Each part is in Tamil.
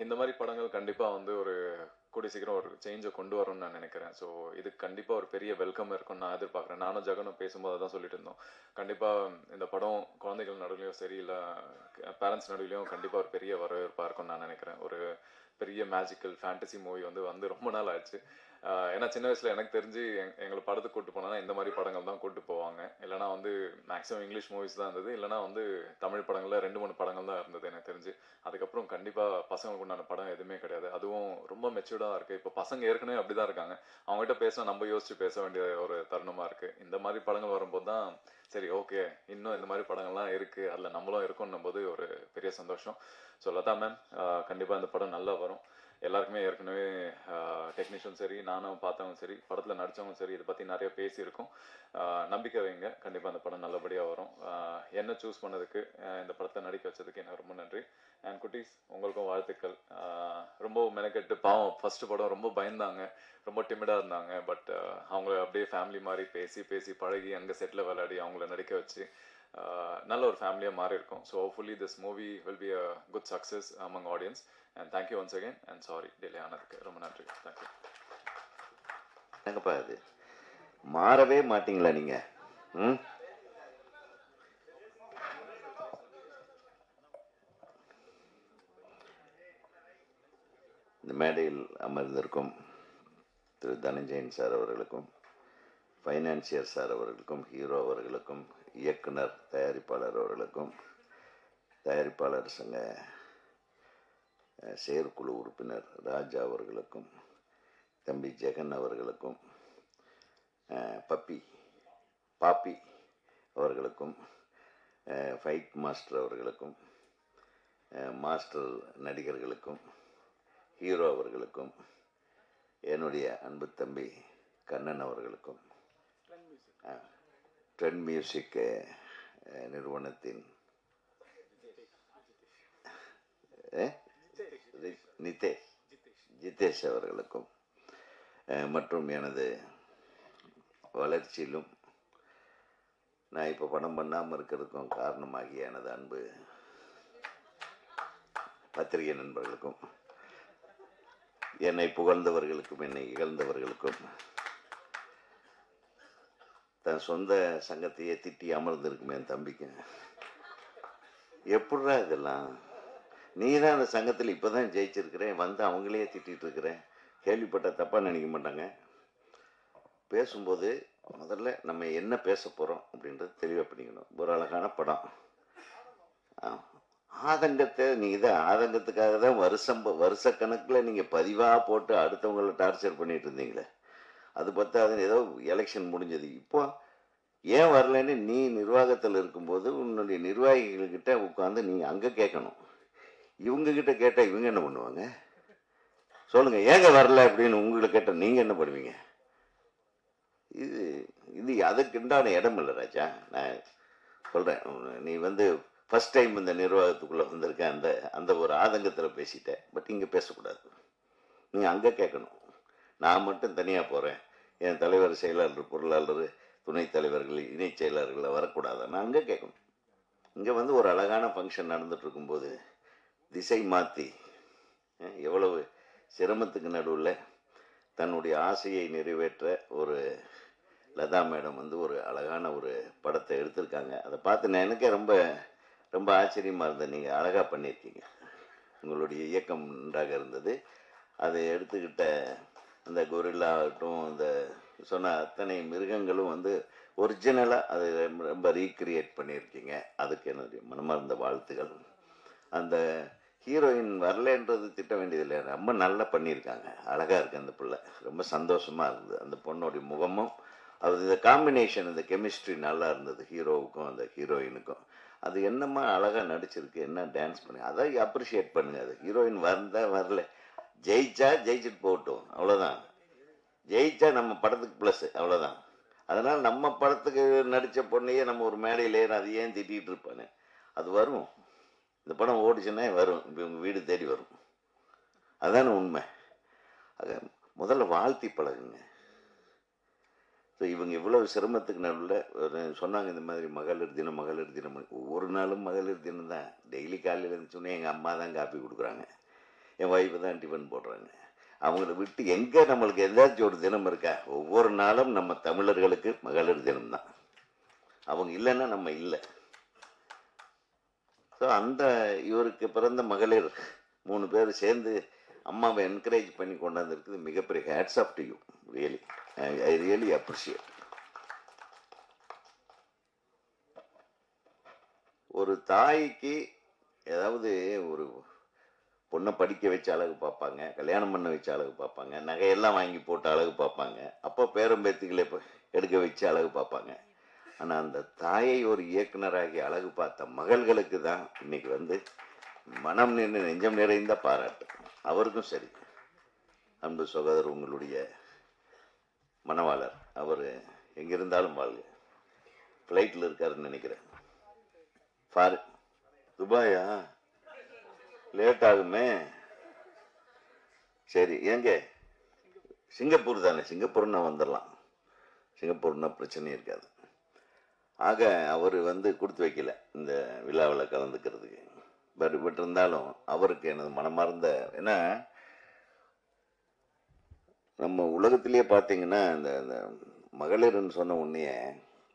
இந்த மாதிரி படங்கள் கண்டிப்பாக வந்து ஒரு கூடிய சீக்கிரம் ஒரு சேஞ்சை கொண்டு வரும்னு நான் நினைக்கிறேன். ஸோ இதுக்கு கண்டிப்பாக ஒரு பெரிய வெல்கம் இருக்கும்னு நான் எதிர்பார்க்குறேன். நானும் ஜெகனும் பேசும்போது அதான் சொல்லிட்டு இருந்தோம். கண்டிப்பாக இந்த படம் குழந்தைகள் நடுவுலையும் சரி, இல்லை பேரண்ட்ஸ் நடுவுலையும் கண்டிப்பாக ஒரு பெரிய வரவேற்பாக இருக்கும்னு நான் நினைக்கிறேன். ஒரு பெரிய மேஜிக்கல் ஃபேண்டசி மூவி வந்து ரொம்ப நாள் ஆச்சு. ஏன்னா சின்ன வயசுல எனக்கு தெரிஞ்சு எங்களை படத்துக்கு கூட்டு போனா இந்த மாதிரி படங்கள் தான் கூட்டு போவாங்க. இல்லைனா வந்து மேக்ஸிமம் இங்கிலீஷ் மூவிஸ் தான் இருந்தது. இல்லைனா வந்து தமிழ் படங்கள்ல 2-3 படங்கள் தான் இருந்தது எனக்கு தெரிஞ்சு. அதுக்கப்புறம் கண்டிப்பா பசங்களுக்கு உண்டான படம் எதுவுமே கிடையாது. அதுவும் ரொம்ப மெச்சூர்டா இருக்கு. இப்போ பசங்க ஏற்கனவே அப்படிதான் இருக்காங்க. அவங்ககிட்ட பேச நம்ம யோசிச்சு பேச வேண்டிய ஒரு தருணமா இருக்கு. இந்த மாதிரி படங்கள் வரும்போது தான் சரி ஓகே, இன்னும் இந்த மாதிரி படங்கள்லாம் இருக்கு, அதில் நம்மளும் இருக்கோன்னும் போது ஒரு பெரிய சந்தோஷம். ஸோ லதா மேம், கண்டிப்பாக இந்த படம் நல்லா வரும். எல்லாருக்குமே ஏற்கனவே டெக்னீஷியன் சரி, நானும் பார்த்தவங்க சரி, படத்தில் நடித்தவங்க சரி, இதை பற்றி நிறைய பேசியிருக்கோம். நம்பிக்கை வைங்க, கண்டிப்பாக அந்த படம் நல்லபடியாக வரும். என்ன சூஸ் பண்ணதுக்கு, இந்த படத்தை நடிக்க வச்சதுக்கு எனக்கு ரொம்ப நன்றி. அண்ட் குட்டீஸ், உங்களுக்கும் வாழ்த்துக்கள். ரொம்ப மெனக்கெட்டு பாவம், ஃபர்ஸ்ட் படம் ரொம்ப பயந்தாங்க, ரொம்ப டிமிடாக இருந்தாங்க. பட் அவங்கள அப்படியே ஃபேமிலி மாதிரி பேசி பேசி பழகி அங்கே செட்டில் விளையாடி அவங்கள நடிக்க வச்சு நல்ல ஒரு ஃபேமிலியாக மாறி இருக்கும். So hopefully this movie will be a good success among audience. And thank you once again and sorry delay ஆனதுக்கு. ரொம்ப நன்றி. தேங்க்யூ. என்னப்பா அது, மாறவே மாட்டீங்களா நீங்க? இந்த மேடையில் அமர்ந்திருக்கும் திரு தனஞ்சயன் சார் அவர்களுக்கும், ஃபைனான்சியர் சார் அவர்களுக்கும், ஹீரோ அவர்களுக்கும், இயக்குனர் தயாரிப்பாளர் அவர்களுக்கும், தயாரிப்பாளர் சங்க செயற்குழு உறுப்பினர் ராஜா அவர்களுக்கும், தம்பி ஜெகன் அவர்களுக்கும், பாப்பி அவர்களுக்கும், ஃபைட் மாஸ்டர் அவர்களுக்கும், மாஸ்டர் நடிகர்களுக்கும், ஹீரோ அவர்களுக்கும், என்னுடைய அன்பு தம்பி கண்ணன் அவர்களுக்கும், ட்ரெண்ட் மியூசிக் நிறுவனத்தின் ஜிதேஷ் அவர்களுக்கும், மற்றும் எனது வளர்ச்சியிலும் நான் இப்போ படம் பண்ணாமல் இருக்கிறதுக்கும் காரணமாகிய எனது அன்பு பத்திரிகை நண்பர்களுக்கும், என்னை புகழ்ந்தவர்களுக்கும், என்னை இகழ்ந்தவர்களுக்கும், தன் சொந்த சங்கத்தையே திட்டி அமர்ந்திருக்குமே என் தம்பிக்கு, எப்படா இதெல்லாம், நீ தான் அந்த சங்கத்தில் இப்போ தான் ஜெயிச்சிருக்கிறேன், வந்து அவங்களே திட்டிகிட்டு இருக்கிறேன், கேள்விப்பட்ட தப்பாக நினைக்க மாட்டாங்க. பேசும்போது முதல்ல நம்ம என்ன பேச போகிறோம் அப்படின்றது தெளிவாக பண்ணிக்கணும். ஒரு அழகான படம், ஆதங்கத்தை நீங்கள் தான் ஆதங்கத்துக்காக தான் வருஷக்கணக்கில் நீங்கள் பதிவாக போட்டு அடுத்தவங்களை டார்ச்சர் பண்ணிட்டு இருந்தீங்களே, அது பத்தாது ஏதோ எலெக்ஷன் முடிஞ்சது. இப்போ ஏன் வரலன்னு நீ நிர்வாகத்தில் இருக்கும்போது உன்னுடைய நிர்வாகிகள்கிட்ட உட்காந்து நீ அங்கே கேட்கணும். இவங்ககிட்ட கேட்டால் இவங்க என்ன பண்ணுவாங்க சொல்லுங்கள், ஏங்க வரல அப்படின்னு உங்களை கேட்டால் நீங்கள் என்ன பண்ணுவீங்க? இது அதுக்குண்டான இடம் இல்லை ராஜா. நான் சொல்கிறேன், நீ வந்து ஃபஸ்ட் டைம் இந்த நிர்வாகத்துக்குள்ளே வந்திருக்க, அந்த ஒரு ஆதங்கத்தில் பேசிட்டேன். பட் இங்கே பேசக்கூடாது, நீ அங்கே கேட்கணும். நான் மட்டும் தனியாக போகிறேன், என் தலைவர், செயலாளர், பொருளாளர், துணைத் தலைவர்கள், இணை செயலாளர்களை வரக்கூடாது, நான் அங்கே கேட்கணும். இங்கே வந்து ஒரு அழகான ஃபங்க்ஷன் நடந்துட்டு இருக்கும்போது திசை மாற்றி எவ்வளவு சிரமத்துக்கு நடுவில் தன்னுடைய ஆசையை நிறைவேற்ற ஒரு லதா மேடம் வந்து ஒரு அழகான ஒரு படத்தை எடுத்திருக்காங்க. அதை பார்த்து நான் எனக்கே ரொம்ப ரொம்ப ஆச்சரியமாக இருந்தது. நீங்கள் அழகாக பண்ணியிருக்கீங்க, உங்களுடைய இயக்கம் நன்றாக இருந்தது. அதை எடுத்துக்கிட்ட அந்த கொரில்லா ஆகட்டும், அந்த சொன்ன அத்தனை மிருகங்களும் வந்து ஒரிஜினலாக அதை ரொம்ப ரீக்ரியேட் பண்ணியிருக்கீங்க. அதுக்கு என்னுடைய மனமார்ந்த வாழ்த்துக்கள். அந்த ஹீரோயின் வரலன்றது திட்ட வேண்டியதில்லை, ரொம்ப நல்லா பண்ணியிருக்காங்க, அழகாக இருக்குது அந்த பிள்ளை, ரொம்ப சந்தோஷமாக இருந்தது. அந்த பொண்ணுடைய முகமும் அது இந்த காம்பினேஷன், இந்த கெமிஸ்ட்ரி நல்லா இருந்தது, ஹீரோவுக்கும் அந்த ஹீரோயினுக்கும். அது என்னம்மா அழகாக நடிச்சிருக்கு, என்ன டான்ஸ் பண்ணி, அதை அப்ரிஷியேட் பண்ணுங்க. அது ஹீரோயின் வரல, ஜெயிச்சா ஜெயிச்சுட்டு போகட்டும், அவ்வளோதான். ஜெயிச்சா நம்ம படத்துக்கு ப்ளஸ், அவ்வளோதான். அதனால் நம்ம படத்துக்கு நடித்த பொண்ணையே நம்ம ஒரு மேடையிலே அது ஏன் திட்டிகிட்டு இருப்பானே, அது வரும். இந்த படம் ஓடிச்சுன்னா வரும், இப்போ உங்கள் வீடு தேடி வரும், அதுதானே உண்மை. அது முதல்ல வாழ்த்தி பழகுங்க. ஸோ இவங்க இவ்வளவு சிரமத்துக்கு நடுவில் சொன்னாங்க, இந்த மாதிரி மகளிர் தினம் ஒவ்வொரு நாளும் மகளிர் தினம் தான். டெய்லி காலையில் இருந்துச்சுன்னே எங்கள் அம்மா தான் காப்பி கொடுக்குறாங்க. என் ஒய்ஃபு தான் டிஃபன் போடுறாங்க. அவங்கள விட்டு எங்கே நம்மளுக்கு ஏதாச்சும் ஒரு தினம் இருக்கா? ஒவ்வொரு நாளும் நம்ம தமிழர்களுக்கு மகளிர் தினம் தான். அவங்க இல்லைன்னா நம்ம இல்லை. ஸோ அந்த இவருக்கு பிறந்த மகளிர் 3 பேர் சேர்ந்து அம்மாவை என்கரேஜ் பண்ணி கொண்டாந்துருக்குது மிகப்பெரிய hats off to you. Really I really appreciate. ஒரு தாய்க்கு ஏதாவது ஒரு பொண்ணை படிக்க வச்ச அழகு பார்ப்பாங்க, கல்யாணம் பண்ண வச்ச அழகு பார்ப்பாங்க, நகையெல்லாம் வாங்கி போட்டு அழகு பார்ப்பாங்க, அப்போ பேரம்பேத்திகளை எடுக்க வச்சு அழகு பார்ப்பாங்க. ஆனால் அந்த தாயை ஒரு இயக்குனராகி அழகு பார்த்த மகள்களுக்கு தான் இன்னைக்கு வந்து மனம் நின்று நெஞ்சம் நிறைந்த பாராட்டு. அவருக்கும் சரி. அன்பு சகோதரர் உங்களுடைய மணவாளர் அவர் எங்கிருந்தாலும் வாழ்க. ஃப்ளைட்டில் இருக்காருன்னு நினைக்கிறேன். துபாயா? லேட் ஆகுமே. சரி, ஏங்க சிங்கப்பூர் தானே, சிங்கப்பூர்னா வந்துடலாம். சிங்கப்பூர்னா பிரச்சனை இருக்காது. ஆக அவர் வந்து கொடுத்து வைக்கல இந்த விழாவில் கலந்துக்கிறதுக்கு. பட் இருந்தாலும் அவருக்கு எனது மனமார்ந்த, ஏன்னா நம்ம உலகத்திலேயே பார்த்தீங்கன்னா இந்த மகளிர்னு சொன்ன உடனே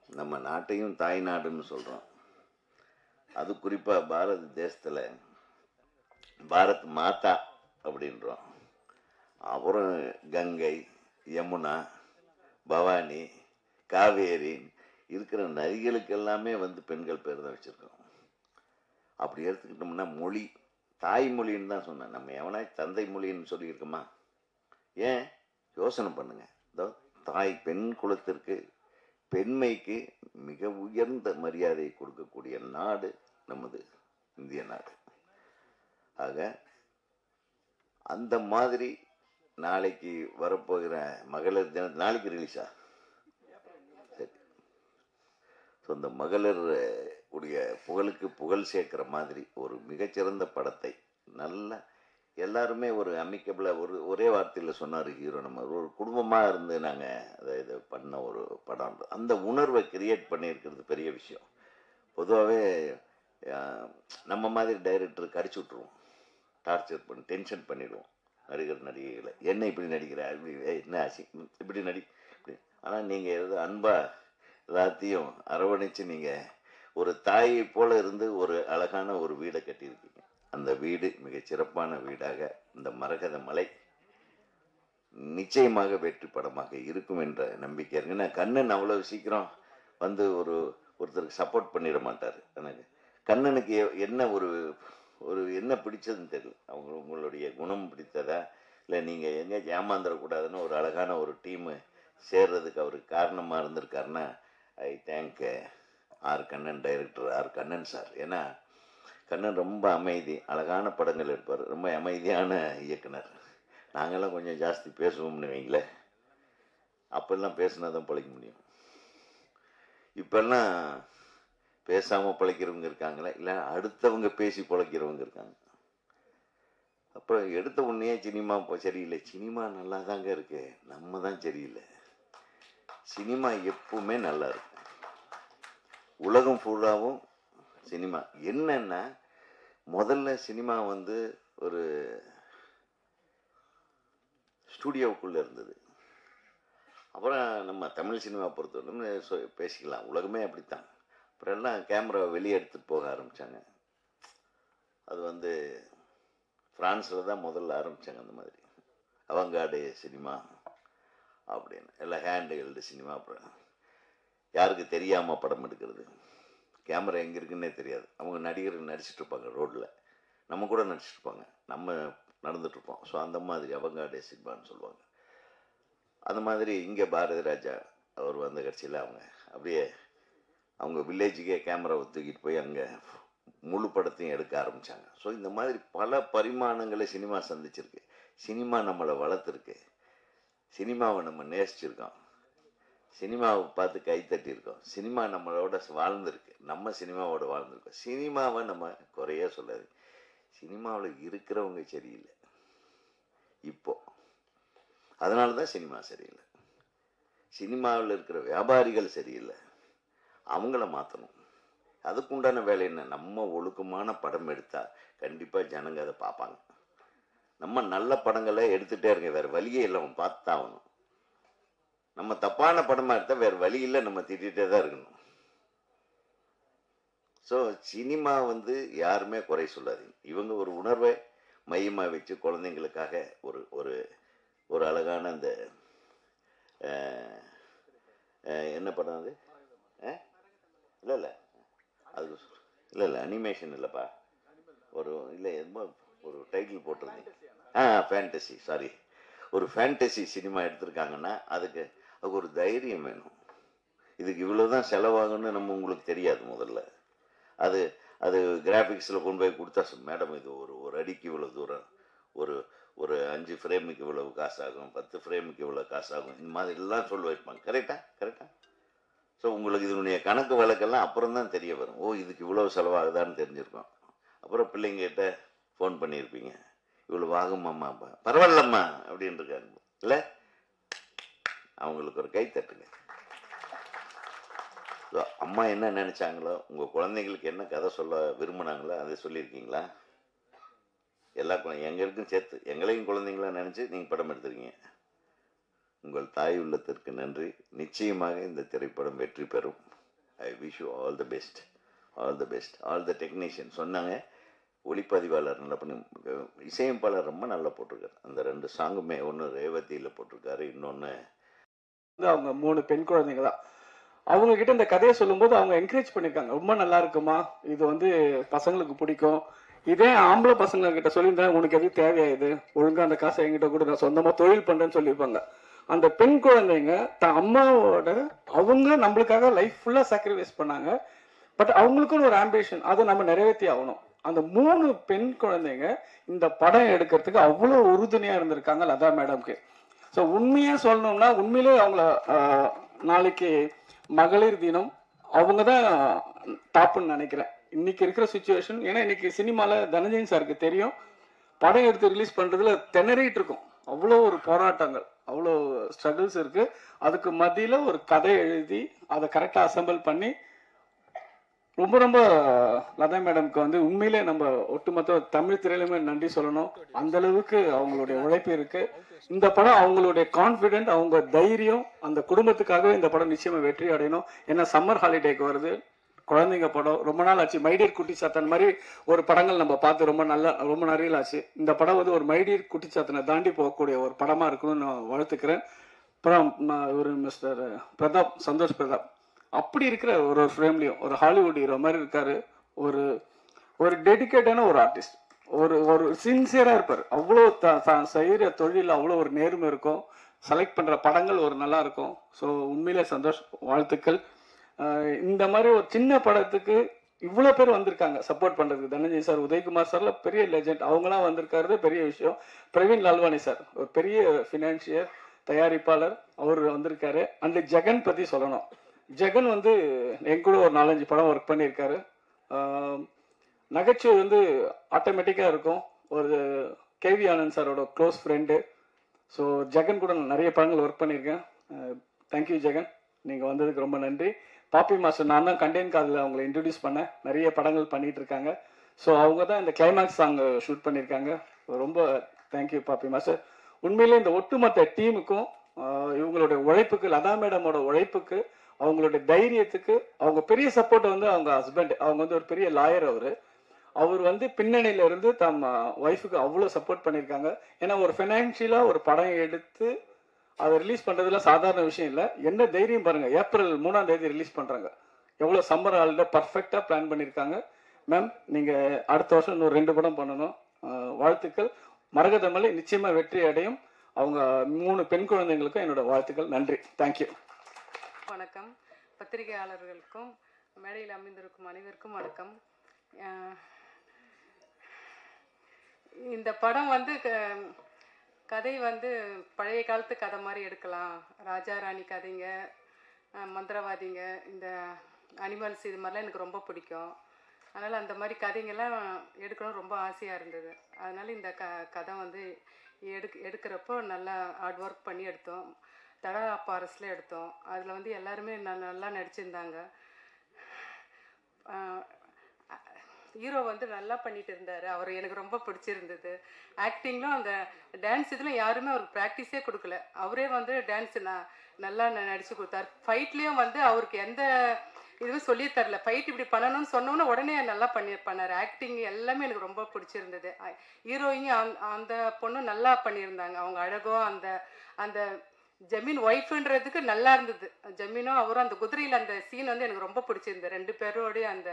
நம்ம நாட்டையும் தாய் நாடுன்னு சொல்கிறோம். அது குறிப்பாக பாரத தேசத்தில் பாரத் மாதா அப்படின்றோம். அப்புறம் கங்கை, யமுனா, பவானி, காவேரி இருக்கிற நதிகளுக்கு எல்லாமே வந்து பெண்கள் பேர் தான் வச்சுருக்கோம். அப்படி எடுத்துக்கிட்டோம்னா மொழி, தாய்மொழின்னு தான் சொன்னேன். நம்ம எவனாச்சும் தந்தை மொழின்னு சொல்லியிருக்கோமா? ஏன் யோசனை பண்ணுங்க. இதோ தாய் பெண் குலத்திற்கு, பெண்மைக்கு மிக உயர்ந்த மரியாதை கொடுக்கக்கூடிய நாடு நமது இந்திய நாடு. ஆக அந்த மாதிரி நாளைக்கு வரப்போகிற மகளிர் தினம், நாளைக்கு ரிலீஸா? சரி. ஸோ இந்த மகளிர் உடைய புகழுக்கு புகழ் சேர்க்கிற மாதிரி ஒரு மிகச்சிறந்த படத்தை நல்ல எல்லாருமே ஒரு அமிக்கபிளாக ஒரே வார்த்தையில் சொன்னார் ஹீரோ. நம்ம ஒரு குடும்பமாக இருந்து நாங்கள் அதை இதை பண்ண ஒரு படம். அந்த உணர்வை கிரியேட் பண்ணியிருக்கிறது பெரிய விஷயம். பொதுவாகவே நம்ம மாதிரி டைரக்டருக்கு அடிச்சு விட்ருவோம், டார்ச்சர் பண்ணி டென்ஷன் பண்ணிவிடுவோம் நடிகர் நடிகைகளை. என்ன இப்படி நடிக்கிற, இப்படி என்ன ஆசி இப்படி நடி இப்படி. ஆனால் நீங்கள் எது அன்பாக எல்லாத்தையும் அரவணைச்சு நீங்கள் ஒரு தாயை போல இருந்து ஒரு அழகான ஒரு வீடை கட்டியிருக்கீங்க. அந்த வீடு மிகச் சிறப்பான வீடாக இந்த மரகத மலை நிச்சயமாக வெற்றி படமாக இருக்கும் என்ற நம்பிக்கை இருக்கு. ஏன்னா கண்ணன் அவ்வளவு சீக்கிரம் வந்து ஒருத்தருக்கு சப்போர்ட் பண்ணிட மாட்டார். எனக்கு கண்ணனுக்கு என்ன ஒரு என்ன பிடிச்சதுன்னு தெரியல. உங்களுடைய குணம் பிடித்ததா, இல்லை நீங்கள் எங்கே ஏமாந்துடக்கூடாதுன்னு ஒரு அழகான ஒரு டீமு சேர்றதுக்கு அவருக்கு காரணமாக இருந்திருக்காருன்னா I thank R Kannan, director R Kannan sir. ஏன்னா கண்ணன் ரொம்ப அமைதி, அழகான படங்கள் எடுப்பார், ரொம்ப அமைதியான இயக்குனர். நாங்கள்லாம் கொஞ்சம் ஜாஸ்தி பேசுவோம்னு வைங்களேன். அப்பெல்லாம் பேசினா தான் பிழைக்க முடியும். இப்பெல்லாம் பேசாமல் பிழைக்கிறவங்க இருக்காங்களே, இல்லை அடுத்தவங்க பேசி பிழைக்கிறவங்க இருக்காங்க. அப்புறம் எடுத்த உடனே சினிமா சரியில்லை. சினிமா நல்லா தாங்க இருக்கு, நம்ம தான் சரியில்லை. சினிமா எப்பவுமே நல்லா இருக்கு. உலகம் ஃபுல்லாகவும் சினிமா என்னன்னா, முதல்ல சினிமா வந்து ஒரு ஸ்டூடியோவுக்குள்ளே இருந்தது. அப்புறம் நம்ம தமிழ் சினிமா பொறுத்தவரை பேசிக்கலாம், உலகமே அப்படித்தான். அப்புறம் எல்லாம் கேமராவை வெளியே எடுத்துகிட்டு போக ஆரம்பித்தாங்க. அது வந்து ஃப்ரான்ஸில் தான் முதல்ல ஆரம்பித்தாங்க அந்த மாதிரி அவங்காடு சினிமா அப்படின்னு. எல்லாம் ஹேண்ட் ஹெல்டு சினிமா. அப்புறம் யாருக்கு தெரியாமல் படம் எடுக்கிறது, கேமரா எங்கே இருக்குன்னே தெரியாது. அவங்க நடிகர்கள் நடிச்சிட்டு இருப்பாங்க ரோட்டில், நம்ம கூட நடிச்சிட்டு இருப்பாங்க, நம்ம நடந்துட்டுருப்போம். ஸோ அந்த மாதிரி அவங்காடு சினிமான்னு சொல்லுவாங்க. அந்த மாதிரி இங்கே பாரதி ராஜா அவர் வந்த கட்சியில் அவங்க வில்லேஜுக்கே கேமராவை தூக்கிட்டு போய் அங்கே முழு படத்தையும் எடுக்க ஆரம்பித்தாங்க. ஸோ இந்த மாதிரி பல பரிமாணங்களை சினிமா சந்திச்சிருக்கு. சினிமா நம்மளை வளர்த்துருக்கு, சினிமாவை நம்ம நேசிச்சிருக்கோம், சினிமாவை பார்த்து கைத்தட்டியிருக்கோம், சினிமா நம்மளோட வாழ்ந்துருக்கு, நம்ம சினிமாவோட வாழ்ந்துருக்கோம். சினிமாவை நம்ம குறைய சொல்லாது. சினிமாவில் இருக்கிறவங்க சரியில்லை இப்போ, அதனால தான் சினிமா சரியில்லை. சினிமாவில் இருக்கிற வியாபாரிகள் சரியில்லை, அவங்கள மாற்றணும். அதுக்குண்டான வேலை என்ன? நம்ம ஒழுக்கமான படம் எடுத்தால் கண்டிப்பாக ஜனங்க அதை பார்ப்பாங்க. நம்ம நல்ல படங்களை எடுத்துகிட்டே இருங்க, வேறு வழியே இல்லை, நம்ம பார்த்து தான் ஆகணும். நம்ம தப்பான படமாக எடுத்தால் வேறு வழி இல்லை, நம்ம திட்டிகிட்டே தான் இருக்கணும். ஸோ சினிமா வந்து யாருமே குறை சொல்லாதீங்க. இவங்க ஒரு உணர்வை மையமாக வச்சு குழந்தைங்களுக்காக ஒரு ஒரு ஒரு அழகான அந்த என்ன படம் அது? இல்லை இல்லை அது இல்லை இல்லை அனிமேஷன் இல்லைப்பா, ஒரு இல்லை எதுமோ ஒரு டைட்டில் போட்டிருந்தீங்க. ஃபேண்டசி, சாரி, ஒரு ஃபேண்டசி சினிமா எடுத்திருக்காங்கன்னா அதுக்கு ஒரு தைரியம் வேணும். இதுக்கு இவ்வளோ தான் செலவாகுன்னு நம்ம உங்களுக்கு தெரியாது முதல்ல. அது அது கிராஃபிக்ஸில் கொண்டு போய் கொடுத்தா, மேடம் இது ஒரு அடிக்கு இவ்வளோ தூரம், ஒரு ஒரு 5 ஃப்ரேமுக்கு இவ்வளவு காசு ஆகும், 10 ஃப்ரேமுக்கு இவ்வளோ காசு ஆகும், இந்த மாதிரிலாம் சொல்ல வைப்பாங்க. கரெக்டா? ஸோ உங்களுக்கு இதனுடைய கணக்கு வழக்கெல்லாம் அப்புறம் தான் தெரிய வரும். ஓ, இதுக்கு இவ்வளோ செலவாகுதான்னு தெரிஞ்சிருக்கோம். அப்புறம் பிள்ளைங்கிட்ட ஃபோன் பண்ணியிருப்பீங்க, இவ்வளோ ஆகுமாம்மா, பரவாயில்லம்மா அப்படின்னு இருக்காங்க இல்லை? அவங்களுக்கு ஒரு கை தட்டுங்க. அம்மா என்ன நினைச்சாங்களோ, உங்கள் குழந்தைங்களுக்கு என்ன கதை சொல்ல விரும்பினாங்களோ அதை சொல்லியிருக்கீங்களா? எல்லா எங்களுக்கும் சேர்த்து எங்களையும் குழந்தைங்களா நினச்சி நீங்கள் படம் எடுத்துருக்கீங்க. உங்கள் தாய் உள்ளத்திற்கு நன்றி. நிச்சயமாக இந்த திரைப்படம் வெற்றி பெறும். I wish you all the best, all the best. All the technician சொன்னாங்க, ஒளிப்பதிவாளர் நல்லா பண்ணி, இசையமைப்பாளர் ரொம்ப நல்லா போட்டிருக்காரு. அந்த 2 சாங்குமே, ஒன்று ரேவதியில் போட்டிருக்காரு, இன்னொன்று அவங்க 3 பெண் குழந்தைங்க தான். அவங்க கிட்ட இந்த கதையை சொல்லும்போது அவங்க என்கரேஜ் பண்ணியிருக்காங்க, ரொம்ப நல்லா இருக்குமா, இது வந்து பசங்களுக்கு பிடிக்கும். இதே ஆம்பளை பசங்க கிட்ட சொல்லியிருந்தேன், உனக்கு எதுவும் தேவையா, இது ஒழுங்கா அந்த காசை என்கிட்ட கூட, நான் சொந்தமா தொழில் பண்றேன்னு சொல்லியிருப்பாங்க. அந்த பெண் குழந்தைங்க தன் அம்மாவோட அவங்க நம்மளுக்காக லைஃப் ஃபுல்லா சாக்ரிஃபைஸ் பண்ணாங்க. பட் அவங்களுக்குன்னு ஒரு ஆம்பிஷன், அதை நம்ம நிறைவேற்றி ஆகணும். அந்த 3 பெண் குழந்தைங்க இந்த படம் எடுக்கிறதுக்கு அவ்வளோ உறுதுணையா இருந்திருக்காங்க லதா மேடம்க்கு. ஸோ உண்மையாக சொல்லணும்னா, உண்மையிலே அவங்கள நாளைக்கு மகளிர் தினம் அவங்க தான் டாப்னு நினைக்கிறேன் இன்னைக்கு இருக்கிற சுச்சுவேஷன். ஏன்னா இன்னைக்கு சினிமாவில் தனஞ்சயன் சாருக்கு தெரியும், படம் எடுத்து ரிலீஸ் பண்ணுறதுல திணறிட்டு இருக்கும். அவ்வளோ ஒரு போராட்டங்கள், அவ்வளோ ஸ்ட்ரகிள்ஸ் இருக்குது. அதுக்கு மத்தியில் ஒரு கதை எழுதி அதை கரெக்டாக அசம்பிள் பண்ணி ரொம்ப ரொம்ப லதா மேடம்க்கு வந்து உண்மையிலே நம்ம ஒட்டுமொத்த தமிழ் திரையிலுமே நன்றி சொல்லணும். அந்த அளவுக்கு அவங்களுடைய உழைப்பு இருக்கு. இந்த படம் அவங்களுடைய கான்ஃபிடென்ட், அவங்க தைரியம், அந்த குடும்பத்துக்காகவே இந்த படம் நிச்சயமா வெற்றி அடையணும். ஏன்னா சம்மர் ஹாலிடேக்கு வருது, குழந்தைங்க படம், ரொம்ப நாள் ஆச்சு. மைடியர் குட்டிச்சாத்தன் மாதிரி ஒரு படங்கள் நம்ம பார்த்து ரொம்ப நிறைய ஆச்சு. இந்த படம் வந்து ஒரு மைடியர் குட்டிச்சாத்தனை தாண்டி போகக்கூடிய ஒரு படமா இருக்கணும்னு நான் வாழ்த்துக்கிறேன். அப்புறம் ஒரு மிஸ்டர் பிரதாப், சந்தோஷ் பிரதாப், அப்படி இருக்கிற ஒரு ஃப்ரேம்லையும் ஒரு ஹாலிவுட் ஹீரோ மாதிரி இருக்காரு. ஒரு ஒரு டெடிக்கேட்டான ஒரு ஆர்டிஸ்ட், ஒரு சின்சியராக இருப்பார். அவ்வளோ தான் செய்கிற தொழில் அவ்வளோ ஒரு நேர்மை இருக்கும். செலக்ட் பண்ணுற படங்கள் ஒரு நல்லா இருக்கும். ஸோ உண்மையிலே சந்தோஷ், வாழ்த்துக்கள். இந்த மாதிரி ஒரு சின்ன படத்துக்கு இவ்வளோ பேர் வந்திருக்காங்க சப்போர்ட் பண்ணுறதுக்கு. தனஞ்சய் சார், உதயகுமார் சார்லாம் பெரிய லெஜெண்ட், அவங்களாம் வந்திருக்காரு, பெரிய விஷயம். பிரவீன் லால்வானி சார், ஒரு பெரிய ஃபினான்ஷியர், தயாரிப்பாளர், அவர் வந்திருக்காரு. அண்ட் ஜெகன் பற்றி சொல்லணும். ஜெகன் வந்து என் கூட ஒரு 4-5 படம் ஒர்க் பண்ணியிருக்காரு. நகைச்சுவை வந்து ஆட்டோமேட்டிக்காக இருக்கும். ஒரு கேவி ஆனந்த் சாரோட க்ளோஸ் ஃப்ரெண்டு. ஸோ ஜெகன் கூட நான் நிறைய படங்கள் ஒர்க் பண்ணியிருக்கேன். தேங்க்யூ ஜெகன், நீங்கள் வந்ததுக்கு ரொம்ப நன்றி. பாப்பி மாஸ்டர், நான் தான் கண்டெயின் காதில் அவங்களை இன்ட்ரடியூஸ் பண்ணேன். நிறைய படங்கள் பண்ணிகிட்டு இருக்காங்க. ஸோ அவங்க தான் இந்த கிளைமேக்ஸ் சாங் ஷூட் பண்ணியிருக்காங்க. ரொம்ப தேங்க்யூ பாப்பி மாஸ்டர். உண்மையிலே இந்த ஒட்டுமொத்த டீமுக்கும் இவங்களுடைய உழைப்புக்கு, லதா மேடமோட உழைப்புக்கு, அவங்களுடைய தைரியத்துக்கு, அவங்க பெரிய சப்போர்ட் வந்து அவங்க ஹஸ்பண்ட், அவங்க வந்து ஒரு பெரிய லாயர். அவர் வந்து பின்னணியில இருந்து தம் ஒய்ஃபுக்கு அவ்வளோ சப்போர்ட் பண்ணியிருக்காங்க. ஏன்னா ஒரு ஃபினான்ஷியலாக ஒரு படம் எடுத்து அதை ரிலீஸ் பண்ணுறதுலாம் சாதாரண விஷயம் இல்லை. என்ன தைரியம் பாருங்கள், ஏப்ரல் 3ஆம் தேதி ரிலீஸ் பண்ணுறாங்க. எவ்வளோ சம்மர் ஹாலில் பர்ஃபெக்டாக பிளான் பண்ணியிருக்காங்க. மேம், நீங்கள் அடுத்த வருஷம் இன்னொரு 2 படம் பண்ணணும். வாழ்த்துக்கள். மரகதமலை நிச்சயமாக வெற்றி அடையும். அவங்க 3 பெண் குழந்தைங்களுக்கும் என்னோட வாழ்த்துக்கள். நன்றி, தேங்க்யூ. வணக்கம். பத்திரிகையாளர்களுக்கும் மேடையில் அமைந்திருக்கும் அனைவருக்கும் வணக்கம். இந்த படம் வந்து கதை வந்து பழைய காலத்து கதை மாதிரி எடுக்கலாம். ராஜா ராணி கதைங்க, மந்திரவாதிங்க, இந்த அனிமல்ஸ், இது மாதிரிலாம் எனக்கு ரொம்ப பிடிக்கும். அதனால் அந்த மாதிரி கதைங்கெல்லாம் எடுக்கணும் ரொம்ப ஆசையாக இருந்தது. அதனால் இந்த கதை வந்து எடுக்கிறப்போ நல்லா ஹார்ட் ஒர்க் பண்ணி எடுத்தோம். தடா பாரஸில் எடுத்தோம். அதில் வந்து எல்லாருமே நல்லா நடிச்சிருந்தாங்க. ஹீரோ வந்து நல்லா பண்ணிட்டு இருந்தார். அவர் எனக்கு ரொம்ப பிடிச்சிருந்தது. ஆக்டிங்லும் அந்த டான்ஸ் இதில் யாருமே அவருக்கு ப்ராக்டிஸே கொடுக்கல. அவரே வந்து டான்ஸ் நல்லா நடித்து கொடுத்தார். ஃபைட்லேயும் வந்து அவருக்கு எந்த இதுவும் சொல்லியே தரல. ஃபைட் இப்படி பண்ணணும்னு சொன்னோன்னே உடனே நல்லா பண்ணார். ஆக்டிங் எல்லாமே எனக்கு ரொம்ப பிடிச்சிருந்தது. ஹீரோயினும் அந்த பொண்ணும் நல்லா பண்ணியிருந்தாங்க. அவங்க அழகும் அந்த அந்த ஜமீன் ஒய்ஃபுன்றதுக்கு நல்லா இருந்தது. ஜமீனும் அவரும் அந்த குதிரையில் அந்த சீன் வந்து எனக்கு ரொம்ப பிடிச்சிருந்தது. 2 பேரோடைய அந்த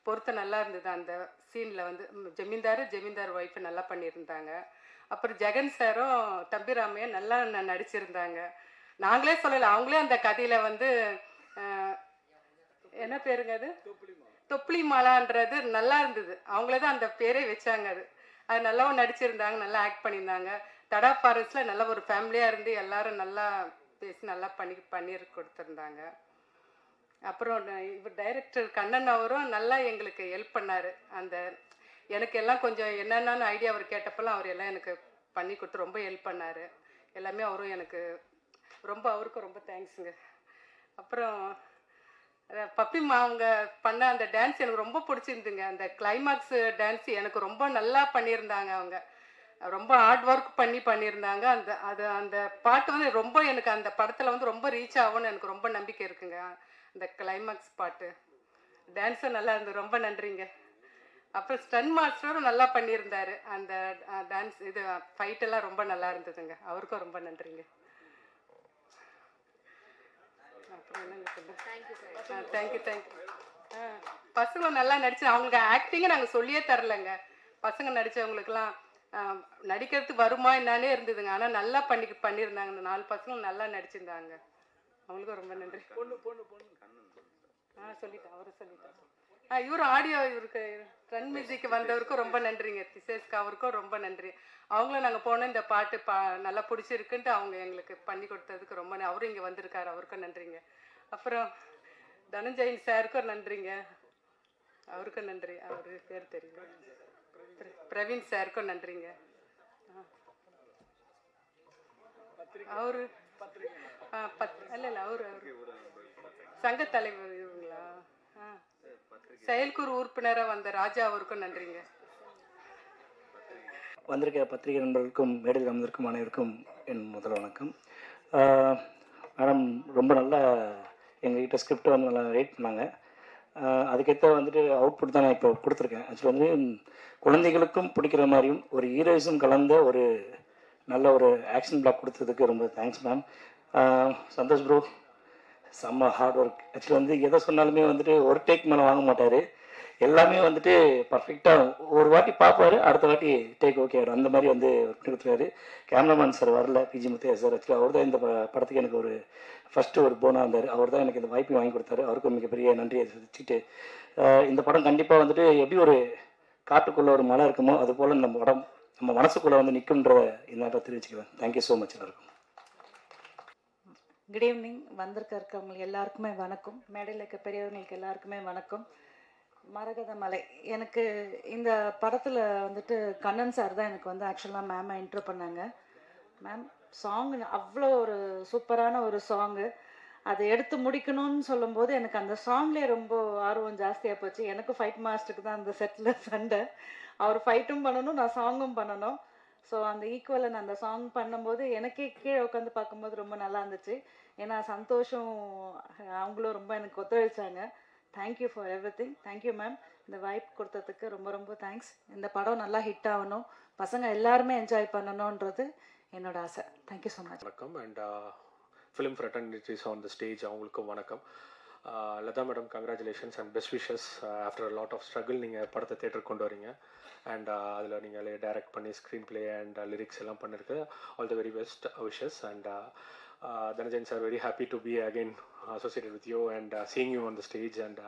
பொருத்தம் நல்லா இருந்தது. அந்த சீனில் வந்து ஜமீன்தார் ஒய்ஃபு நல்லா பண்ணியிருந்தாங்க. அப்புறம் ஜெகன் சாரும் தம்பிராமையும் நல்லா நடிச்சிருந்தாங்க. நாங்களே சொல்லலை, அவங்களே அந்த கதையில் வந்து என்ன பேருங்க அது, தொப்ளி மாலான்றது நல்லா இருந்தது. அவங்களே தான் அந்த பேரே வச்சாங்க. அது நல்லாவும் நடிச்சிருந்தாங்க, நல்லா ஆக்ட் பண்ணியிருந்தாங்க. தடா ஃபாரஸ்ட்டில் நல்ல ஒரு ஃபேமிலியாக இருந்து எல்லாரும் நல்லா பேசி நல்லா பண்ணி கொடுத்துருந்தாங்க. அப்புறம் இவர் டைரக்டர் கண்ணன் அவரும் நல்லா எங்களுக்கு ஹெல்ப் பண்ணார். அந்த எனக்கு எல்லாம் கொஞ்சம் என்னென்னு ஐடியா அவர் கேட்டப்பெல்லாம் அவர் எல்லாம் எனக்கு பண்ணி கொடுத்து ரொம்ப ஹெல்ப் பண்ணார். எல்லாமே அவரும் எனக்கு அவருக்கும் ரொம்ப தேங்க்ஸுங்க. அப்புறம் பப்பிம்மா அவங்க பண்ண அந்த டான்ஸ் எனக்கு ரொம்ப பிடிச்சிருந்துங்க. அந்த கிளைமாக்ஸ் டான்ஸ் எனக்கு ரொம்ப நல்லா பண்ணியிருந்தாங்க. அவங்க ரொம்ப ஹார்ட் ஒர்க் பண்ணியிருந்தாங்க. அந்த பாட்டு வந்து ரொம்ப எனக்கு அந்த படத்தில் வந்து ரொம்ப ரீச் ஆகும்னு எனக்கு ரொம்ப நம்பிக்கை இருக்குங்க. அந்த கிளைமாக்ஸ் பாட்டு டான்ஸும் நல்லா இருந்தது. ரொம்ப நன்றிங்க. அப்புறம் ஸ்டன் மாஸ்டரும் நல்லா பண்ணியிருந்தார். அந்த டான்ஸ் இது ஃபைட்டெல்லாம் ரொம்ப நல்லா இருந்ததுங்க. அவருக்கும் ரொம்ப நன்றிங்க. அப்புறம் என்னங்க சொல்லுங்கள். தேங்க்யூ. பசங்களும் நல்லா நடிச்சு அவங்களுக்கு ஆக்டிங்கை நாங்கள் சொல்லியே தரலைங்க. பசங்க நடித்தவங்களுக்கெல்லாம் நடிக்கிறதுக்கு வருமா என்னானே இருந்ததுங்க. ஆனால் நல்லா பண்ணியிருந்தாங்க. இந்த 4 பசங்களும் நல்லா நடிச்சிருந்தாங்க. அவங்களுக்கும் ரொம்ப நன்றி. சொல்லிட்டேன், அவரும் சொல்லிட்டேன். இவரும் ஆடியோ இவருக்கு ரன் மியூசிக் வந்தவருக்கும் ரொம்ப நன்றிங்க. திசேஸ்க்கு அவருக்கும் ரொம்ப நன்றி. அவங்களும் நாங்கள் போனோம் இந்த பாட்டு நல்லா பிடிச்சிருக்குன்ட்டு அவங்க எங்களுக்கு பண்ணி கொடுத்ததுக்கு ரொம்ப அவரும் இங்கே வந்திருக்காரு, அவருக்கும் நன்றிங்க. அப்புறம் தனஞ்சயன் சாருக்கும் நன்றிங்க, அவருக்கும் நன்றி. அவரு பேர் தெரியுங்க, பிரவீன் சாருக்கும் நன்றிங்க. அவரு இல்லை அவரு சங்க தலைவர் இவங்களா, செயற்குழு உறுப்பினராக வந்த ராஜா அவருக்கும் நன்றிங்க. வந்திருக்க பத்திரிகை நண்பர்களுக்கும் மேடையில் வந்திருக்கும் அனைவருக்கும் என் முதல் வணக்கம். மேடம் ரொம்ப நல்லா எங்ககிட்ட ஸ்கிரிப்ட் வந்து நல்லா ரைட் பண்ணாங்க. அதுக்கேற்ற வந்துட்டு அவுட்புட் தான் நான் இப்போ கொடுத்துருக்கேன். ஆக்சுவலி வந்து குழந்தைகளுக்கும் பிடிக்கிற மாதிரியும் ஒரு ஹீரோயிசம் கலந்த ஒரு நல்ல ஒரு ஆக்ஷன் பிளாக் கொடுத்ததுக்கு ரொம்ப தேங்க்ஸ் மேம். சந்தோஷ் ப்ரோ செம்ம ஹார்ட் ஒர்க். ஆக்சுவலி வந்து எதை சொன்னாலுமே வந்துட்டு ஒரு டேக் மேலே வாங்க மாட்டார். எல்லாமே வந்துட்டு பர்ஃபெக்டாக ஒரு வாட்டி பார்ப்பாரு, அடுத்த வாட்டி டேக் ஓகே ஆகிடும். அந்த மாதிரி வந்து ஒர்க் கொடுத்துருவாரு. கேமராமேன் சார் வரல, பிஜி முத்தையா சார். ஆக்சுவலி அவர் தான் இந்த படத்துக்கு எனக்கு ஒரு ஃபஸ்ட்டு ஒரு போனாக இருந்தார். அவர் தான் எனக்கு இந்த வாய்ப்பை வாங்கி கொடுத்தாரு. அவருக்கும் மிகப்பெரிய நன்றியை வச்சுட்டு இந்த படம் கண்டிப்பாக வந்துட்டு எப்படி ஒரு காட்டுக்குள்ளே ஒரு மலை இருக்குமோ அதுபோல் இந்த படம் நம்ம மனசுக்குள்ளே வந்து நிற்கும்ன்ற இந்த நேரத்தை தெரிவிச்சுக்கிறேன். தேங்க்யூ ஸோ மச் எல்லாருக்கும். Good evening. இருக்கவங்களுக்கு எல்லாருக்குமே வணக்கம். மேடையில் இருக்க பெரியவங்களுக்கு எல்லாருக்குமே வணக்கம். மரகத மலை எனக்கு இந்த படத்தில் வந்துட்டு கண்ணன் சார் தான் எனக்கு வந்து ஆக்சுவலாக மேமை இன்ட்ரோ பண்ணாங்க. மேம் சாங் அவ்வளோ ஒரு சூப்பரான ஒரு சாங்கு. அதை எடுத்து முடிக்கணும்னு சொல்லும்போது எனக்கு அந்த சாங்லேயே ரொம்ப ஆர்வம் ஜாஸ்தியாக போச்சு. எனக்கும் ஃபைட் மாஸ்டருக்கு தான் அந்த செட்டில் சண்டை. அவர் ஃபைட்டும் பண்ணணும், நான் சாங்கும் பண்ணணும். ஸோ அந்த ஈக்குவலை நான் அந்த சாங் பண்ணும்போது எனக்கே கீழே உட்காந்து பார்க்கும்போது ரொம்ப நல்லா இருந்துச்சு. ஏன்னா சந்தோஷம் அவங்களும் ரொம்ப எனக்கு ஒத்துழைச்சாங்க. Thank you for everything. Thank you ma'am. இந்த வாய்ப்பு கொடுத்ததுக்கு ரொம்ப ரொம்ப தேங்க்ஸ். இந்த படம் நல்லா ஹிட் ஆகணும், பசங்க எல்லாருமே என்ஜாய் பண்ணணுன்றது என்னோட ஆசை. Thank you so much. வணக்கம். And film fraternities on the stage அவங்களுக்கும் வணக்கம். Latha madam congratulations and best wishes. After a lot of struggle நீங்கள் படத்தை தேட்டருக்கு கொண்டு வரீங்க. அண்ட் அதில் நீங்கள் டைரக்ட் பண்ணி ஸ்க்ரீன் பிளே அண்ட் லிரிக்ஸ் எல்லாம் பண்ணிருக்கு. All the very best wishes. And Dhananjayan sir, very happy to be again associated with you and seeing you on the stage. And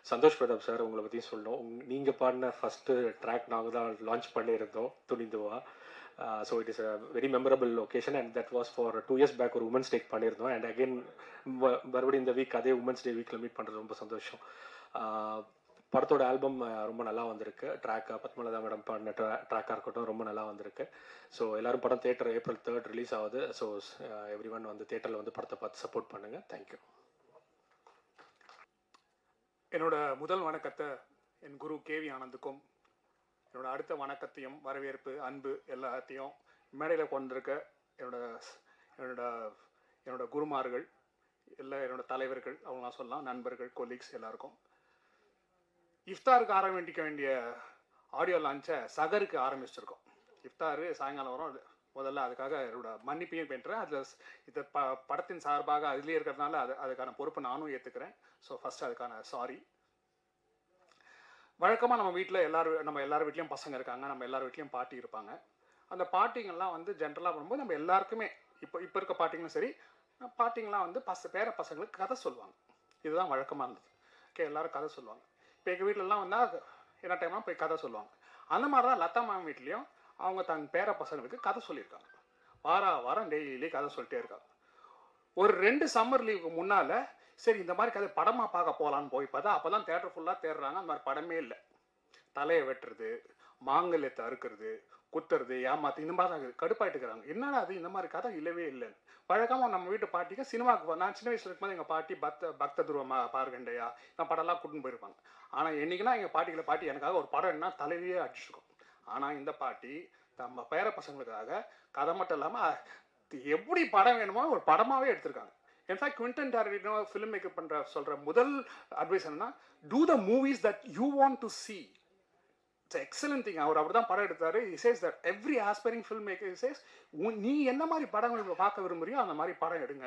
Santosh Pradap sir, உங்களை பற்றி சொல்லணும். நீங்கள் பாடின ஃபஸ்ட்டு ட்ராக் நாங்கள் தான் லான்ச் பண்ணியிருந்தோம், Thunindhuvaa. So it is a very memorable occasion. And that was for 2 years back ஒரு உமன்ஸ் டேக் பண்ணியிருந்தோம். அண்ட் அகெயின் மறுபடியும் இந்த வீக் அதே உமன்ஸ் டே வீக்கில் மீட் பண்ணுறது ரொம்ப சந்தோஷம். படத்தோட ஆல்பம் ரொம்ப நல்லா வந்திருக்கு. ட்ராக் பத்மலதா மேடம் பாடின ட்ராக்காக இருக்கட்டும் ரொம்ப நல்லா வந்திருக்கு. ஸோ எல்லோரும் படம் தேட்டர் April 3rd ரிலீஸ் ஆகுது. ஸோ எவ்ரி ஒன் வந்து தேட்டரில் வந்து படத்தை பார்த்து சப்போர்ட் பண்ணுங்கள். தேங்க்யூ. என்னோட முதல் வணக்கத்தை என் குரு கேவி ஆனந்துக்கும் என்னோட அடுத்த வணக்கத்தையும் வரவேற்பு அன்பு எல்லாத்தையும் மேடையில் கொண்டிருக்க என்னோட என்னோட என்னோட குருமார்கள் என்னோட தலைவர்கள் அவங்களாம் சொல்லலாம், நண்பர்கள், கொலீக்ஸ் எல்லாருக்கும். இஃப்தாருக்கு ஆரம்பிக்க வேண்டிய ஆடியோ லான்ச்சை சகருக்கு ஆரம்பிச்சிருக்கோம். இஃப்தாரு சாயங்காலம் வரும். முதல்ல அதுக்காக என்னோட மன்னிப்பையும் பெற்றேன். அதில் இந்த படத்தின் சார்பாக அதிலே இருக்கிறதுனால அதுக்கான பொறுப்பை நானும் ஏற்றுக்கிறேன். ஸோ ஃபஸ்ட்டு அதுக்கான சாரி. வழக்கமாக நம்ம வீட்டில் நம்ம எல்லார் வீட்லேயும் பசங்க இருக்காங்க, நம்ம எல்லார் வீட்லேயும் பாட்டி இருப்பாங்க. அந்த பாட்டிங்கெல்லாம் வந்து ஜென்ரலாக வரும்போது நம்ம எல்லாருக்குமே இப்போ இருக்க பாட்டிங்களும் சரி, பாட்டிங்கெலாம் வந்து பேர பசங்களுக்கு கதை சொல்லுவாங்க. இதுதான் வழக்கமாக இருந்தது. ஓகே, எல்லோரும் கதை சொல்லுவாங்க. இப்போ எங்கள் வீட்டிலலாம் வந்தால் என்ன டைம்லாம் போய் கதை சொல்லுவாங்க. அந்த மாதிரி தான் லதா மேம் வீட்லேயும் அவங்க தன் பேர பசங்களுக்கு கதை சொல்லியிருக்காங்க. வாரம் டெய்லி கதை சொல்லிட்டே இருக்காங்க. ஒரு 2 சம்மர் லீவுக்கு முன்னால் சரி இந்த மாதிரி கதை படமாக பார்க்க போகலான்னு போய் பார்த்தா அப்போ தான் தேட்டர் ஃபுல்லாக தேடுறாங்க. அந்த மாதிரி படமே இல்லை. தலையை வெட்டுறது, மாங்கல்யத்தை அறுக்கிறது, குத்துறது, ஏமாத்து, இந்த மாதிரி தான் கடுப்பாயிட்டு இருக்கிறாங்க. என்னடா அது, இந்த மாதிரி கதை இல்லவே இல்லைன்னு. வழக்கமாக நம்ம வீட்டு பாட்டிக்கு சினிமாவுக்கு நான் சின்ன வயசுல இருக்கும்போது எங்கள் பாட்டி பக்த துருவமா பார்கண்டையா இந்த படம்லாம் கூட்டின்னு போயிருப்பாங்க. ஆனால் என்றைக்குன்னா எங்கள் பாட்டி எனக்காக ஒரு படம் என்ன தலைவியே அடிச்சிருக்கும். ஆனால் இந்த பாட்டி நம்ம பேர பசங்களுக்காக கதை மட்டும் இல்லாமல் எப்படி படம் வேணுமோ ஒரு படமாகவே எடுத்திருக்காங்க. In fact Quentin Tarantino film maker சொல்கிற முதல் அட்வைஸ் என்னன்னா, do the movies that you want to see. It's excellent thing. அவர் அப்படி தான் படம் எடுத்தார். he says that every aspiring filmmaker says நீ என்ன மாதிரி படங்கள் பார்க்க விரும்புறியோ அந்த மாதிரி படம் எடுங்க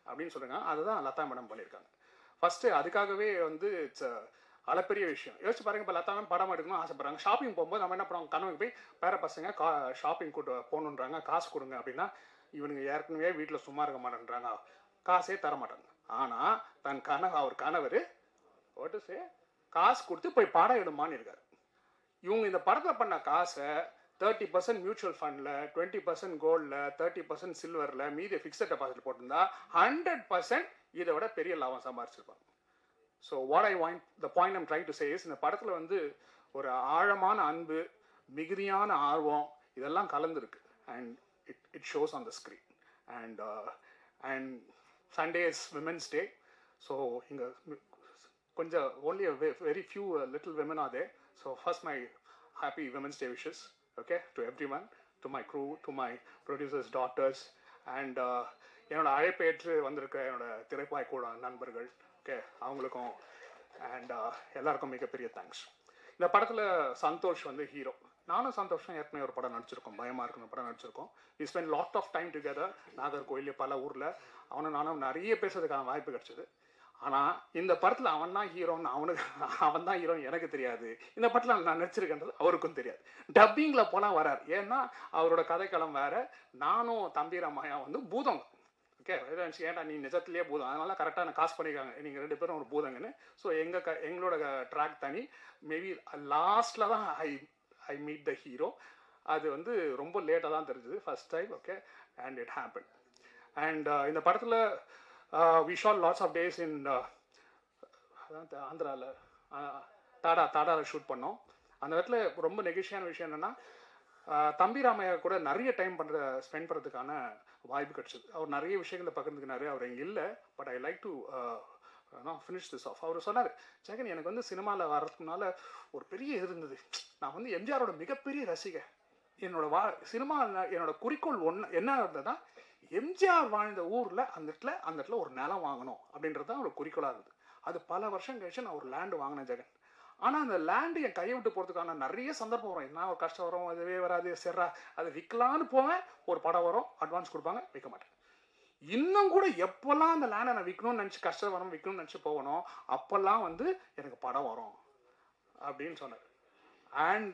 அப்படின்னு சொல்லுங்க. அதுதான் லதா மேடம் பண்ணியிருக்காங்க. ஃபஸ்ட்டு அதுக்காகவே வந்து இட்ஸ் அளப்பெரிய விஷயம். யோசிச்சு பாருங்க, இப்போ லதா மேம் படம் எடுக்கணும்னு ஆசைப்படுறாங்க. ஷாப்பிங் போகும்போது நம்ம என்ன பண்ணுவோம், கனவுக்கு போய் பேர பசங்க ஷாப்பிங் கூட்டு போகணுன்றாங்க, காசு கொடுங்க அப்படின்னா இவனுங்க ஏற்கனவே வீட்டில் சும்மா இருக்க மாட்டேன்றாங்க, காசே தர மாட்டாங்க. ஆனால் அவர் கணவர் ஓட்டு காசு கொடுத்து போய் படம் எடுமான்னு இருக்காரு. இவங்க இந்த படத்தில் பண்ண காசை 30% மியூச்சுவல் ஃபண்டில், 20% கோல்டில், 30% சில்வரில், மீதி ஃபிக்ஸட் டெபாசிட் போட்டிருந்தா 100% இதை விட பெரிய லாபம் சம்பாரிச்சிருப்பாங்க. So the point I'm trying to say is, இந்த படத்தில் வந்து ஒரு ஆழமான அன்பு, மிகுதியான ஆர்வம் இதெல்லாம் கலந்துருக்கு. And it shows on the screen. And Sunday is women's day. So இங்கே கொஞ்சம் only a very few little women are there. So first my happy Women's Day wishes, okay, to everyone, to my crew, to my producers' daughters, and என்னோட அழைப்பேற்று வந்திருக்க என்னோட திரைப்பாய் கூட நண்பர்கள், ஓகே, அவங்களுக்கும் அண்ட் எல்லாருக்கும் மிகப்பெரிய தேங்க்ஸ். இந்த படத்தில் சந்தோஷ் வந்து ஹீரோ. நானும் சந்தோஷம் ஏற்கனவே ஒரு படம் நடிச்சிருக்கோம், பயமாக இருக்குன்னு படம் நடிச்சிருக்கோம். We spend lot of time together. Nagercoil பல ஊரில் நானும் நிறைய பேசுறதுக்கான வாய்ப்பு கிடச்சிது. ஆனால் இந்த படத்தில் அவன் தான் ஹீரோன்னு அவன் தான் ஹீரோன்னு எனக்கு தெரியாது. இந்த படத்தில் நான் நடிச்சிருக்கேன்றது அவருக்கும் தெரியாது. டப்பிங்கில் போனால் வரார். ஏன்னா அவரோட கதைக்களம் வேறு. நானும் தம்பி ராமையா வந்து பூதம். ஓகே, ஏன்டா நீ நிஜத்துலேயே பூதம், அதனால கரெக்டாக நான் காசு பண்ணியிருக்காங்க, நீங்கள் 2 பேரும் ஒரு பூதங்கன்னு. ஸோ எங்களோட ட்ராக் தனி. மேபி லாஸ்ட்டில் தான் ஐ மீட் த ஹீரோ. அது வந்து ரொம்ப லேட்டாக தான் தெரிஞ்சுது first time. Okay, and it happen. And இந்த படத்தில் we shot lots of days in ஆந்திராவில் தாடாவில் ஷூட் பண்ணோம். அந்த இடத்துல ரொம்ப நெகிழ்ச்சியான விஷயம் என்னென்னா, தம்பி ராமையா கூட நிறைய டைம் ஸ்பெண்ட் பண்ணுறதுக்கான வாய்ப்பு கிடச்சிது. அவர் நிறைய விஷயங்களை பகிர்ந்துக்கினாரு. அவர் இங்கே இல்லை, but I like to finish this off. அவர் சொன்னார், ஜெகன் எனக்கு வந்து சினிமாவில் வர்றதுனால ஒரு பெரிய இருந்தது. நான் வந்து எம்ஜிஆரோட மிகப்பெரிய ரசிகை. சினிமா என்னோட குறிக்கோள் என்ன இருந்ததுன்னா, எம்ஜிஆர் வாழ்ந்த ஊரில் அந்த இடத்துல ஒரு நிலம் வாங்கணும் அப்படின்றது தான் ஒரு குறிக்கோளாக இருந்தது. அது பல வருஷம் கழிச்சு நான் ஒரு லேண்டு வாங்கினேன் ஜெகன். ஆனால் அந்த லேண்டு என் கையை விட்டு போகிறதுக்கான நிறைய சந்தர்ப்பம் வரும். என்ன ஒரு கஷ்டம் வரும், அதுவே வராது, சரிடா அது விற்கலான்னு போவேன். ஒரு படம் வரும், அட்வான்ஸ் கொடுப்பாங்க, விற்க மாட்டேன். இன்னும் கூட எப்போல்லாம் அந்த லேண்டை நான் விற்கணும்னு நினச்சி கஷ்டம் வரும், விற்கணும்னு நினச்சி போகணும், அப்போல்லாம் வந்து எனக்கு படம் வரும் அப்படின்னு சொன்னார். அண்ட்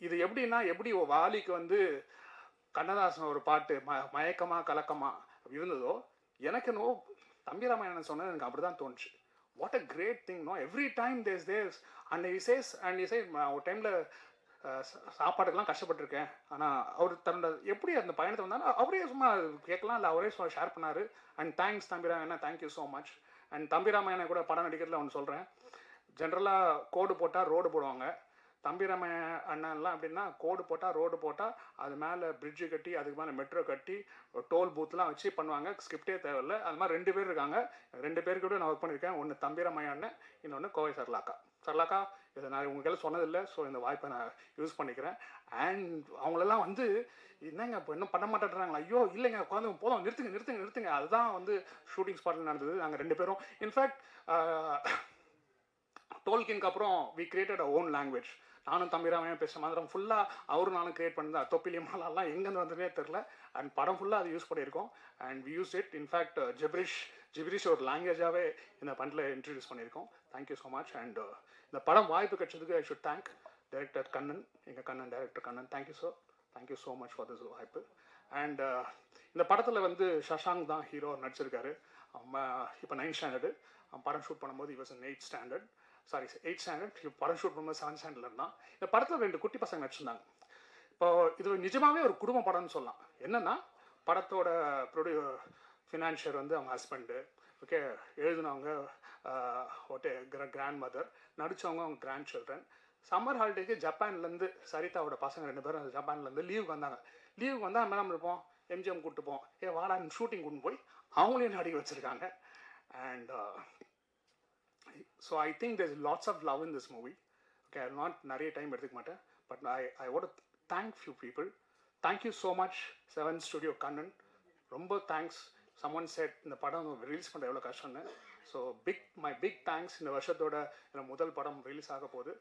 இது எப்படி வாலிக்கு வந்து கண்ணதாசன் ஒரு பாட்டு மயக்கமா கலக்கமா இருந்ததோ, எனக்கு என்னவோ தம்பி ராமாயணன் சொன்னது எனக்கு அப்படி தான் தோணுச்சு. What a great thing, no every time there's and ஒரு டைமில் சாப்பாட்டுக்கெல்லாம் கஷ்டப்பட்டிருக்கேன். ஆனால் அவர் தன்னோட எப்படி அந்த பயணத்தை வந்தாலும் அவரே சும்மா கேட்கலாம், இல்லை அவரே ஷேர் பண்ணார். அண்ட் தேங்க்ஸ் தம்பி ராமாயணன், தேங்க்யூ ஸோ மச். அண்ட் தம்பி ராமாயணன் கூட படம் நடிக்கிறதுல ஒன்று சொல்கிறேன். ஜென்ரலாக கோடு போட்டால் ரோடு போடுவாங்க, தம்பிராம அண்ணன்லாம் அப்படின்னா கோடு போட்டால் ரோடு போட்டால் அது மேலே பிரிட்ஜு கட்டி அதுக்கு மேலே மெட்ரோ கட்டி டோல் பூத்லாம் வச்சு பண்ணுவாங்க, ஸ்கிரிப்டே தேவையில்லை. அது மாதிரி 2 பேர் இருக்காங்க. 2 பேருக்கு கூட நான் ஒர்க் பண்ணியிருக்கேன். ஒன்று தம்பிராமையா அண்ணன், இன்னொன்று கோவை சரளாக்கா. சரளாக்கா இதை நான் உங்களுக்கெல்லாம் சொன்னதில்லை, ஸோ இந்த வாய்ப்பை நான் யூஸ் பண்ணிக்கிறேன். அண்ட் அவங்களெல்லாம் வந்து என்னங்க இப்போ இன்னும் பண்ண மாட்டேன்றாங்களா, ஐயோ இல்லைங்க குழந்தைங்க போதும் நிறுத்துங்க. அதுதான் வந்து ஷூட்டிங் ஸ்பாட்டில் நடந்தது. நாங்கள் 2 பேரும் இன்ஃபேக்ட் டோல்கின்க்கு அப்புறம் we created a own language. நானும் தம்பிராமையும் பேசுகிற மாதிரி ஃபுல்லாக அவரும் நானும் கிரியேட் பண்ணி தொப்பிலியமாலாம் எங்கேருந்து வந்ததுனே தெரில. அண்ட் படம் ஃபுல்லாக அது யூஸ் பண்ணியிருக்கோம். And we use it. In fact gibberish ஒரு லாங்குவேஜாகவே இந்த பண்டில் இன்ட்ரடியூஸ் பண்ணியிருக்கோம். Thank you so much. அண்ட் இந்த படம் வாய்ப்பு கிடைச்சதுக்கு I should thank director Kannan, எங்கள் Kannan director Kannan. Thank you sir, thank you so much for this வாய்ப்பு. அண்ட் இந்த படத்தில் வந்து சஷாங்க் தான் ஹீரோ நடிச்சிருக்காரு. இப்போ 9th ஸ்டாண்டர்டு. படம் ஷூட் பண்ணும்போது இவஸ் இன் 8th standard. Sorry 8th standard. படம் ஷூட் பண்ணும்போது 7th ஸ்டாண்டர்டில் இருந்தான். இந்த படத்தில் 2 குட்டி பசங்க நடிச்சிருந்தாங்க. இப்போ இது நிஜமாவே ஒரு குடும்ப படம்னு சொல்லலாம். என்னன்னா படத்தோட ஃபினான்ஷியர் வந்து அவங்க ஹஸ்பண்டு, ஓகே, எழுதினவங்க கிராண்ட் மதர், நடித்தவங்க அவங்க கிராண்ட் சில்ட்ரன். சம்மர் ஹாலிடேக்கு ஜப்பான்லேருந்து சரிதாவோட பசங்க 2 பேரும் ஜப்பான்லேருந்து லீவுக்கு வந்தாங்க. லீவுக்கு வந்தால் நம்ம என்ன இருப்போம், எம்ஜிஎம் கூப்பிட்டுப்போம், வாடா ஷூட்டிங் கூட்டு போய் அவங்களையும் நடிக்க வச்சுருக்காங்க. And so I think there is lots of love in this movie. Okay, I not நிறைய டைம் எடுத்துக்க மாட்டேன். But I want to thank few people. Thank you so much 7 studio Kannan. ரொம்ப தேங்க்ஸ். சம்மன் செட் இந்த படம் ரிலீஸ் பண்ணுற எவ்வளோ கஷ்டம்னு. So my big thanks. இந்த வருஷத்தோட முதல் படம் ரிலீஸ் ஆக போகுது.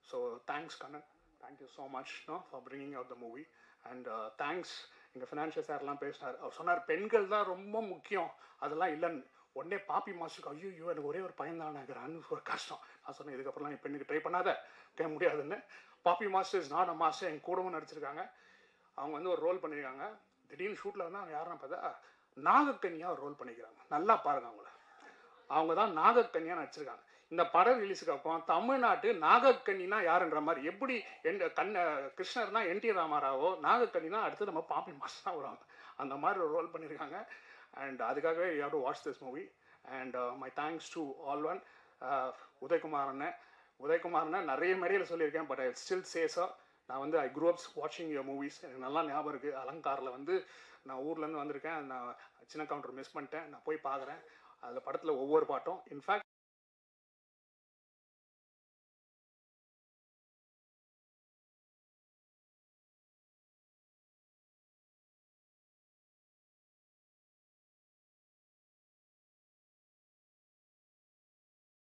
So thanks Kannan, thank you so much for bringing out the movie. And thanks எங்கள் ஃபினான்ஷியல் சார்லாம் பேசினார். அவர் சொன்னார் பெண்கள் தான் ரொம்ப முக்கியம், அதெல்லாம் இல்லைன்னு. உடனே பாப்பி மாஸ்டருக்கு ஐயோ எனக்கு ஒரே ஒரு பையன் தான் நினைக்கிறான்னு ஒரு கஷ்டம். நான் சொன்னேன் இதுக்கப்புறம்லாம் என் பெண்ணுக்கு ட்ரை பண்ணாத, கேட்க முடியாதுன்னு. Bobby master is not a master. என் கூடவும் நடிச்சிருக்காங்க. அவங்க வந்து ஒரு ரோல் பண்ணியிருக்காங்க. திடீர்னு ஷூட்டில் வந்து அவங்க யாருன்னு பார்த்தா நாகக்கன்னியாக ஒரு ரோல் பண்ணிக்கிறாங்க. நல்லா பாருங்க அவங்கள. அவங்க தான் நாகக்கன்னியாக நடிச்சிருக்காங்க. இந்த படம் ரிலீஸுக்கு அப்புறம் தமிழ்நாட்டு நாகக்கன்னினா யாருன்ற மாதிரி, எப்படி கிருஷ்ணர்னா NT ராமாராவோ, நாகக்கன்னினா அடுத்து நம்ம பாப்பி மாஸ்டர் தான் வருவாங்க. அந்த மாதிரி ஒரு ரோல் பண்ணியிருக்காங்க. அண்ட் அதுக்காகவே you have to watch this movie. And my thanks to all one. Udhayakumar அண்ணன் நிறைய மேடையில் சொல்லியிருக்கேன். But I still say sir, நான் வந்து ஐ க்ரூ அப்ஸ் வாட்சிங் யுவர் மூவிஸ். எனக்கு நல்லா ஞாபகம் இருக்குது. அலங்காரில் வந்து நான் ஊர்லேருந்து வந்திருக்கேன். நான் சின்ன கவுண்டர் மிஸ் பண்ணிட்டேன். நான் போய் பார்க்குறேன். அதில் படத்தில் ஒவ்வொரு பாட்டும். இன்ஃபேக்ட்